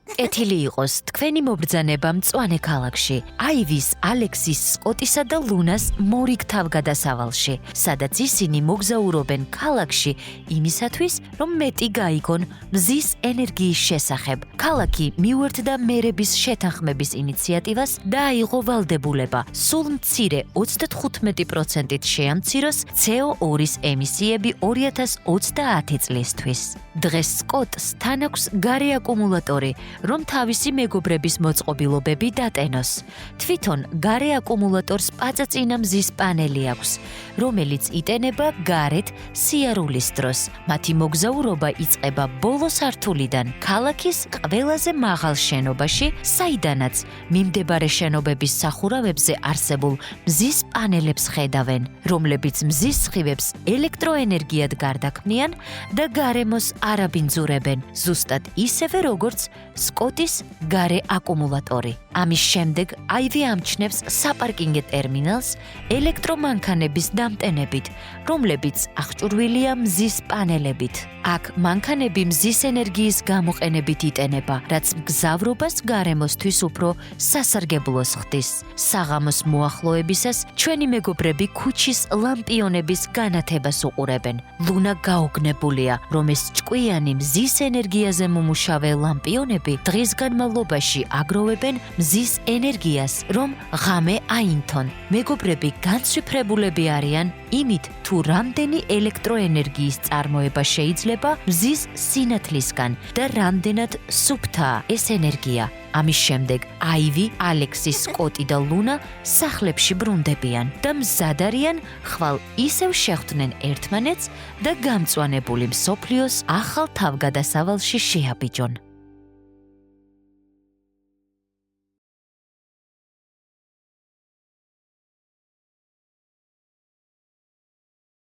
კეთილი იყოს თქვენი მობრძანება მწვანე ქალაქში, აივის, ალექსის, სკოტისა და ლუნას მორიგ თავგადასავალში, სადაც ისინი მოგზაურობენ ქალაქში იმისათვის, რომ მეტი გაიგონ მზის ენერგიის შესახებ. ქალაქი მიუერთდა მერების შეთანხმების ინიციატივას და აიღო ვალდებულება სულ მცირე 35%-ით შეამციროს CO2-ის ემისიები 2030 წლისთვის. დღეს სკოტს თან აქვს გარე აკუმულატორი, რომ თავისი მეგობრების მოწყობილობები დატენოს. თვითონ გარე აკუმულატორს პაწაწინა მზის პანელი აქვს, რომელიც იტენება გარეთ სიარულის დროს. მათი მოგზაურობა იწყება ბოლო სართულიდან, ქალაქის ყველაზე მაღალ შენობაში, საიდანაც მიმდებარე შენობების სახურავებზე არსებულ მზის პანელებს ხედავენ, რომლებიც მზის სხივებს ელექტროენერგიად გარდაქმნიან და გარემოს არ აბინძურებენ, ზუსტად ისევე როგორც სკოტის გარე აკუმულატორი. ამის შემდეგ აივი ამჩნევს საპარკინგო ტერმინალს ელექტრომანქანების დამტენებით, რომლებიც აღჭურვილია მზის პანელებით. აქ მანქანები მზის ენერგიის გამოყენებით იტენება, რაც მგზავრობას გარემოსთვის უფრო სასარგებლოს ხდის. საღამოს მოახლოებისას ჩვენი მეგობრები ქუჩის ლამპიონების განათებას უყურებენ. ლუნა გაოგნებულია, რომ ეს ჭკვიანი მზის ენერგიაზე მომუშავე ლამპიონები დღის განმავლობაში აგროვებენ მზის ენერგიას, რომ ღამე აინთონ. მეგობრები განცვიფრებულები არიან იმით, თუ რამდენი ელექტროენერგიის წარმოება შეიძლება მზის სინათლისგან და რამდენად სუფთაა ეს ენერგია. ამის შემდეგ აივი, ალექსი, სკოტი და ლუნა სახლებში ბრუნდებიან და მზად არიან ხვალ ისევ შეხვდნენ ერთმანეთს და გამწვანებული მსოფლიოს ახალ თავგადასავალში შეაბიჯონ.